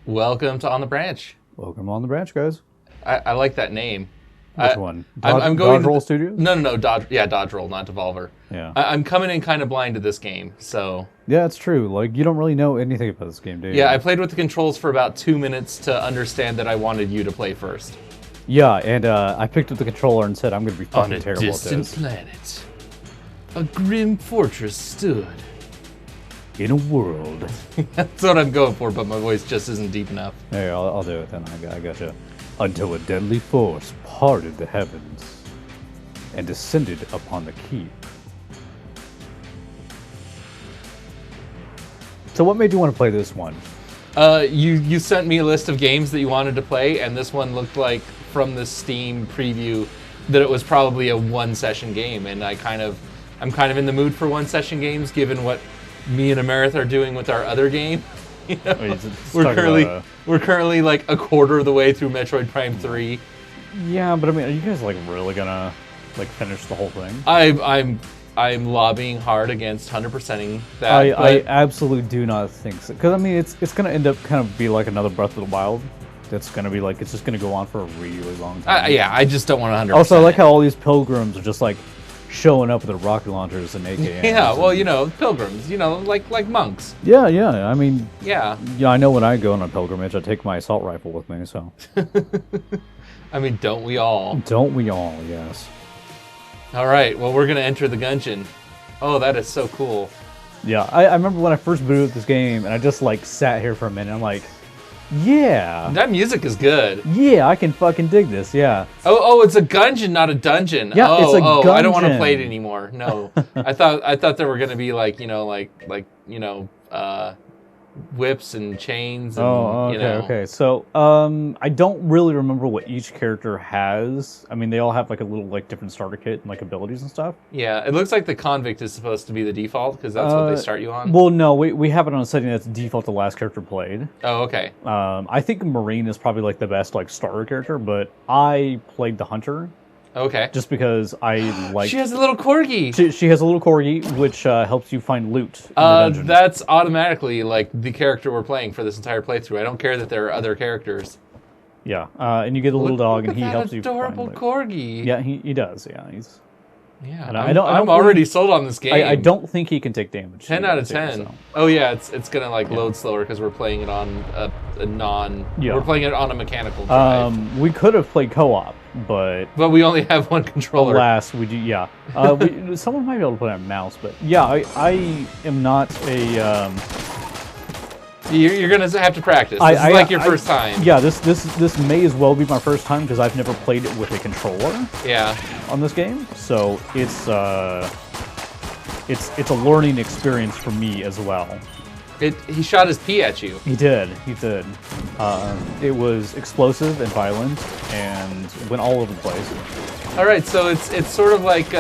Welcome to On the Branch. Welcome on the branch, guys. I like that name. Which one? I'm going Dodge Roll Studios? No, Dodge Roll, not Devolver. Yeah. I'm coming in kind of blind to this game, so... Yeah, it's true. Like, you don't really know anything about this game, do you? Yeah, I played with the controls for about 2 minutes to understand that I wanted you to play first. Yeah, and I picked up the controller and said, I'm going to be fucking terrible at On a distant this. planet, a grim fortress stood. In a world. That's what I'm going for, but my voice just isn't deep enough. Hey, I'll do it then. I gotcha. Until a deadly force parted the heavens and descended upon the keep. So what made you want to play this one? You sent me a list of games that you wanted to play, and this one looked like, from the Steam preview, that it was probably a one-session game, and I'm kind of in the mood for one-session games, given what me and Amerith are doing with our other game. You know? We're currently like a quarter of the way through Metroid Prime 3. Yeah, but I mean, are you guys like really gonna like finish the whole thing? I'm lobbying hard against 100%ing that. I absolutely do not think so. Because I mean, it's gonna end up kind of be like another Breath of the Wild. That's gonna be like, it's just gonna go on for a really long time. Yeah, I just don't want 100%. Also, I like how all these pilgrims are just like showing up with their rocket launchers and AKMs. Yeah, well, you know, pilgrims, you know, like monks. Yeah. I mean, yeah, I know when I go on a pilgrimage, I take my assault rifle with me. So, I mean, don't we all? Don't we all? Yes. All right. Well, we're gonna enter the Gungeon. Oh, that is so cool. Yeah, I remember when I first booted up this game, and I just like sat here for a minute. I'm like, yeah, that music is good. Yeah, I can fucking dig this. Yeah. Oh, it's a Gungeon, not a dungeon. Yeah, it's a Gungeon. I don't want to play it anymore. No, I thought there were gonna be like whips and chains. And, okay. So, I don't really remember what each character has. I mean, they all have like a little like different starter kit and like abilities and stuff. Yeah, it looks like the convict is supposed to be the default because that's what they start you on. Well, no, we have it on a setting that's default the last character played. Oh, okay. I think Marine is probably like the best like starter character, but I played the Hunter. Okay. Just because I like... She has a little corgi. She has a little corgi, which helps you find loot in the dungeon. That's automatically like the character we're playing for this entire playthrough. I don't care that there are other characters. Yeah, and you get a little dog, and he helps you find adorable corgi. Yeah, he does. Yeah, he's... Yeah, I'm already sold on this game. I don't think he can take damage. 10 out of 10. So. Oh yeah, it's gonna like load slower because we're playing it on a non. Yeah. We're playing it on a mechanical drive. We could have played co-op, but we only have one controller. Alas, we do. Yeah. Someone might be able to play on a mouse, but yeah, I am not a. You're gonna have to practice. This is like your first time. Yeah, this may as well be my first time because I've never played it with a controller. Yeah. On this game, so it's a learning experience for me as well. He shot his pee at you. He did. It was explosive and violent and went all over the place. All right, so it's sort of like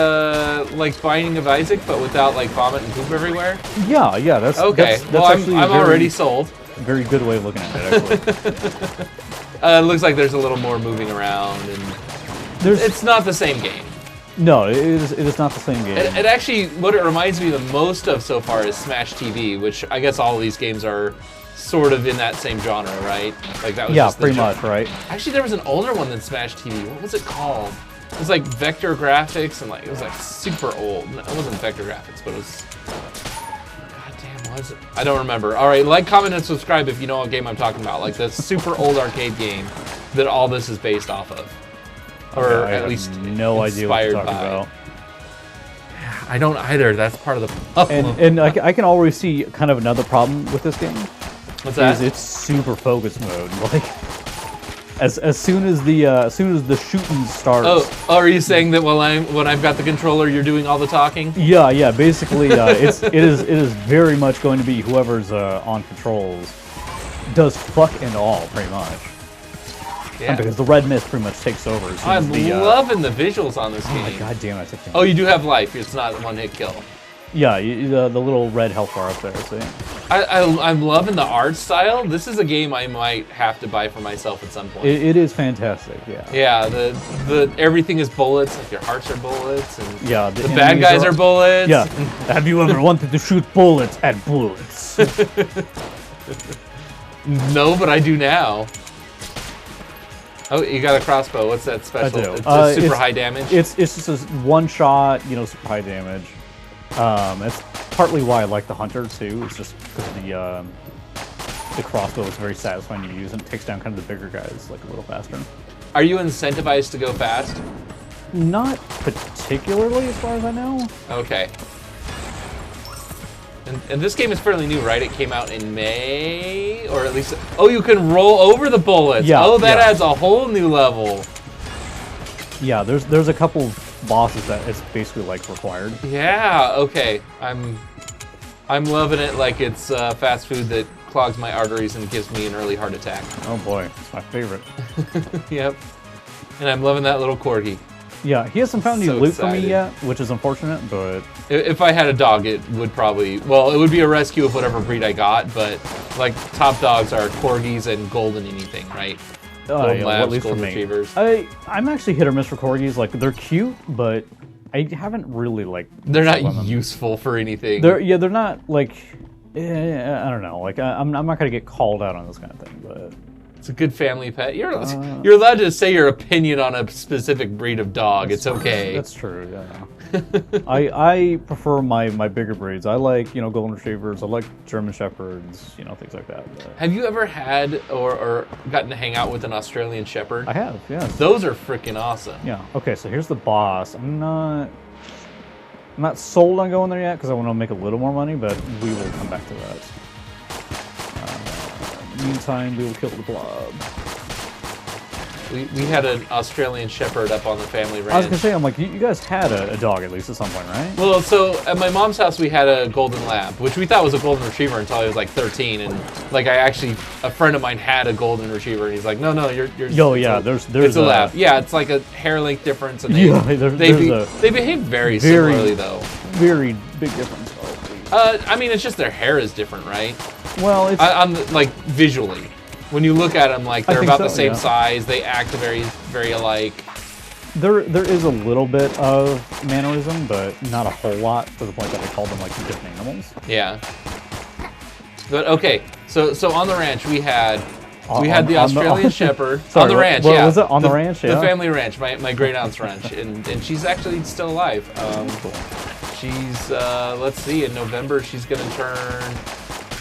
Binding of Isaac, but without like vomit and poop everywhere. Yeah, that's okay. That's I'm already sold. Very good way of looking at it, actually. It looks like there's a little more moving around, and it's not the same game. No, it is not the same game. It actually, what it reminds me the most of so far is Smash TV, which I guess all of these games are sort of in that same genre, right? Like that was just pretty much, right? Actually, there was an older one than Smash TV. What was it called? It was like vector graphics, and like it was like super old. No, it wasn't vector graphics, but it was. God damn, what was it? I don't remember. All right, like, comment, and subscribe if you know what game I'm talking about. Like the super old arcade game that all this is based off of, or at least no idea what you're talking about. I don't either. That's part of the problem. And I can already see kind of another problem with this game. What's that? It's super focus mode. Like. As soon as the shooting starts. Oh, are you saying that when I've got the controller, you're doing all the talking? Yeah. Basically, it is very much going to be whoever's on controls does fuck and all pretty much. Yeah. Because the red mist pretty much takes over. I'm loving the visuals on this game. Oh my god damn it! Oh, you do have life. It's not a one-hit kill. Yeah, the little red health bar up there. See? I'm loving the art style. This is a game I might have to buy for myself at some point. It is fantastic. Yeah. Yeah. The everything is bullets. Like your hearts are bullets, and yeah, the bad guys are bullets. Yeah. Have you ever wanted to shoot bullets at bullets? No, but I do now. Oh, you got a crossbow. What's that special? I do. It's just super high damage? It's just a one shot, you know, super high damage. It's partly why I like the hunter too. It's just because the crossbow is very satisfying to use and it takes down kind of the bigger guys like a little faster. Are you incentivized to go fast? Not particularly, as far as I know. Okay. And this game is fairly new, right? It came out in May, or at least... Oh, you can roll over the bullets. Yeah, oh, that adds a whole new level. Yeah, there's a couple bosses that it's basically like required. Yeah, okay. I'm loving it like it's fast food that clogs my arteries and gives me an early heart attack. Oh boy, it's my favorite. Yep. And I'm loving that little corgi. Yeah, he hasn't found any So loot for me excited. yet, which is unfortunate, but... If I had a dog, it would probably... Well, it would be a rescue of whatever breed I got, but like top dogs are corgis and golden anything, right? Golden yeah, labs, at least for golden me. retrievers. I'm actually hit or miss for corgis. Like, they're cute, but I haven't really, like... They're not swum them. useful for anything. They're not, like... I don't know. Like, I'm not going to get called out on this kind of thing, but... It's a good family pet. You're allowed to say your opinion on a specific breed of dog. It's okay. That's true, yeah. I prefer my bigger breeds. I like, you know, golden retrievers. I like German shepherds, you know, things like that. But Have you ever had or gotten to hang out with an Australian shepherd? I have, yes. Those are freaking awesome. Yeah. Okay, so here's the boss. I'm not sold on going there yet because I want to make a little more money, but we will come back to that. Meantime, we will kill the blob. We had an Australian shepherd up on the family ranch. I was gonna say, I'm like, you guys had a dog at least at some point, right? Well, so at my mom's house we had a golden lab, which we thought was a golden retriever until I was like 13, and like a friend of mine had a golden retriever, and he's like, no, you're. Yo, yeah, there's it's a lab. Yeah, it's like a hair length difference, and they they behave very similarly though. Very big difference. I mean, it's just their hair is different, right? Well, it's I'm like visually. When you look at them, like they're about the same yeah. size. They act very alike. There is a little bit of mannerism, but not a whole lot to the point that I call them like two different animals. Yeah. But okay, so on the ranch we had the Australian shepherd. Sorry, on the ranch, what yeah. was it? On the ranch, yeah. The family ranch, my great aunt's ranch, and she's actually still alive. Cool. She's let's see, in November she's gonna turn.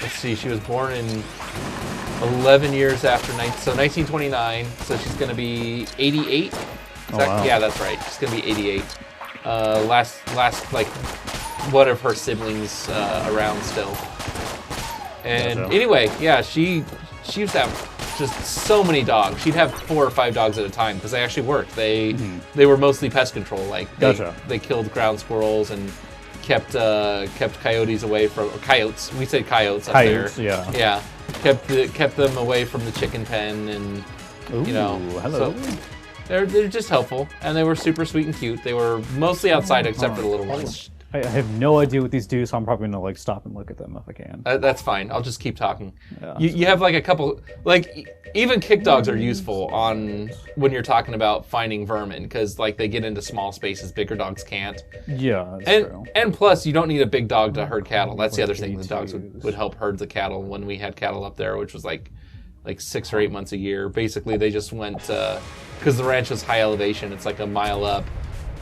Let's see, she was born in 11 years after, so 1929, so she's going to be 88. Wow. Yeah, that's right. She's going to be 88. Last, like, one of her siblings around still. And anyway, yeah, she used to have just so many dogs. She'd have 4 or 5 dogs at a time because they actually worked. They were mostly pest control. Like, they killed ground squirrels and kept coyotes away from coyotes. We said coyotes up there. Yeah. Yeah. Kept them away from the chicken pen, and you know, hello. So they're just helpful, and they were super sweet and cute. They were mostly outside except for the little ones. I have no idea what these do, so I'm probably gonna like stop and look at them if I can. That's fine. I'll just keep talking. Yeah. You have like a couple, like even kick dogs are useful on when you're talking about finding vermin because like they get into small spaces bigger dogs can't. Yeah, that's true. And plus you don't need a big dog to herd cattle. That's the other thing. The dogs would help herd the cattle when we had cattle up there, which was like 6 or 8 months a year. Basically, they just went because the ranch was high elevation. It's like a mile up.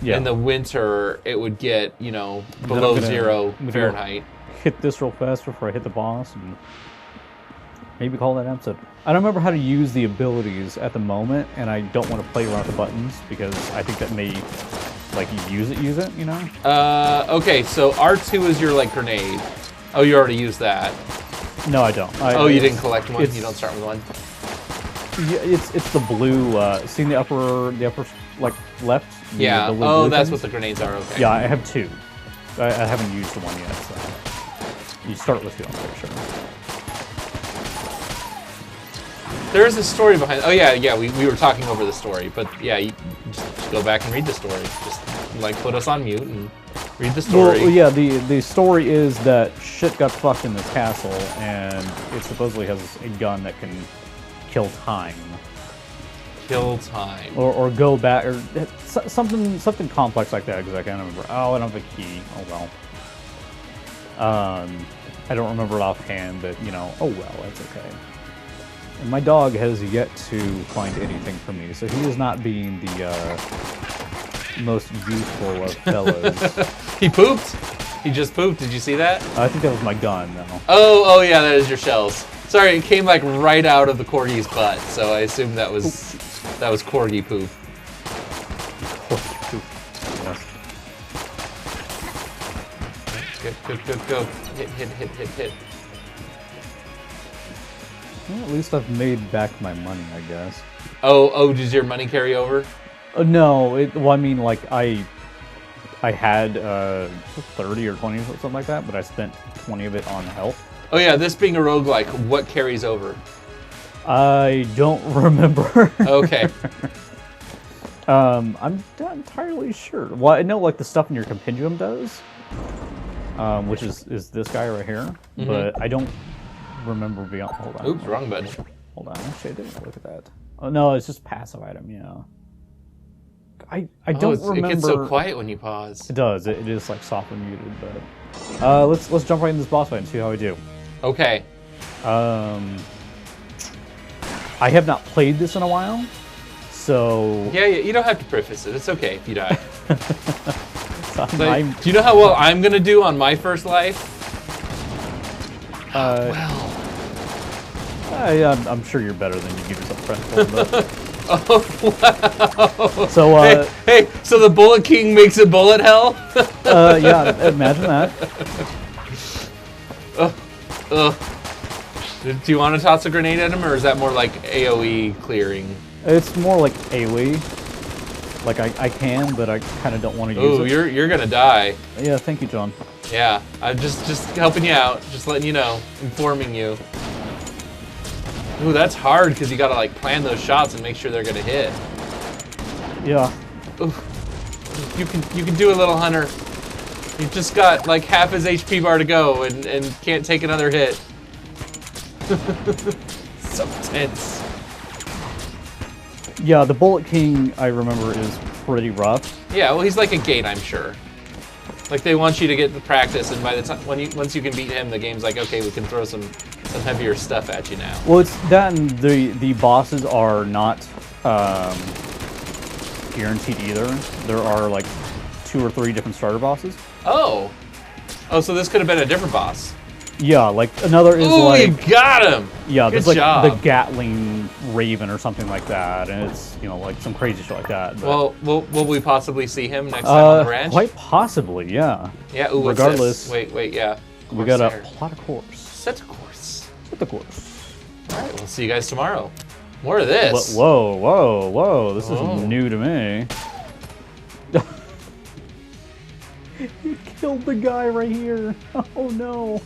Yeah. In the winter, it would get, you know, below 0 Fahrenheit. Hit this real fast before I hit the boss and maybe call that episode. I don't remember how to use the abilities at the moment, and I don't want to play around with the buttons because I think that may, like, use it, you know? Okay, so R2 is your, like, grenade. Oh, you already used that. No, I don't. You didn't collect one? You don't start with one? Yeah, it's the blue, seeing the upper, like, left? Yeah, the that's things? what the grenades are, okay. Yeah, I have 2. I haven't used the one yet, so you start with 2, I'm pretty sure. There is a story behind. Oh yeah, we were talking over the story, but yeah, you just go back and read the story. Just like put us on mute and read the story. Well, yeah, the story is that shit got fucked in this castle, and it supposedly has a gun that can kill time. Kill time. Or go back, or something complex like that, because I can't remember. Oh, I don't have a key. Oh well. I don't remember it offhand, but you know, oh well, that's okay. And my dog has yet to find anything for me, so he is not being the most useful of fellows. He pooped? He just pooped. Did you see that? I think that was my gun, though. Oh yeah, that is your shells. Sorry, it came like right out of the corgi's butt, so I assumed that was corgi poop. Yes. Go. Hit. Well, at least I've made back my money, I guess. Oh, does your money carry over? No, well, I mean, like, I had 30 or 20 or something like that, but I spent 20 of it on health. Oh yeah, this being a roguelike, what carries over? I don't remember. Okay. I'm not entirely sure. Well, I know, like, the stuff in your compendium does, which is this guy right here, but I don't remember beyond. Hold on. Oops, wrong button. Hold on, actually, I didn't look at that. Oh no, it's just passive item. Yeah. I don't remember. It gets so quiet when you pause. It does. It is like softly muted, but let's jump right in this boss fight and see how I do. Okay. I have not played this in a while, so Yeah, you don't have to preface it. It's okay if you die. I'm, do you know how well I'm gonna do on my first life? Well. I'm sure you're better than you give yourself credit for. But... Oh wow! So hey, so the Bullet King makes a bullet hell? yeah, imagine that. Do you want to toss a grenade at him, or is that more like AOE clearing? It's more like AoE. Like I can, but I kind of don't want to use it. Ooh, you're gonna die. Yeah, thank you, John. Yeah, I'm just helping you out, just letting you know, informing you. Ooh, that's hard because you gotta like plan those shots and make sure they're gonna hit. Yeah. Ooh, you can do a little Hunter. You've just got like half his HP bar to go and can't take another hit. So tense. Yeah, the Bullet King I remember is pretty rough. Yeah, well he's like a gate, I'm sure. Like they want you to get the practice, and by the time once you can beat him, the game's like, okay, we can throw some heavier stuff at you now. Well, it's that, and the bosses are not guaranteed either. There are like 2 or 3 different starter bosses. Oh, so this could have been a different boss. Yeah, like another is Ooh, like you got him. Yeah, Good there's like job. the Gatling Raven or something like that, and it's like some crazy shit like that. But, Well, will we possibly see him next time on the ranch? Quite possibly, yeah. Yeah. Ooh, what's Regardless, this? Wait, yeah. We got a Corsair. plot of course. Set a course. Set the course. All right, we'll see you guys tomorrow. More of this. Whoa! This Whoa. is new to me. He killed the guy right here. Oh no.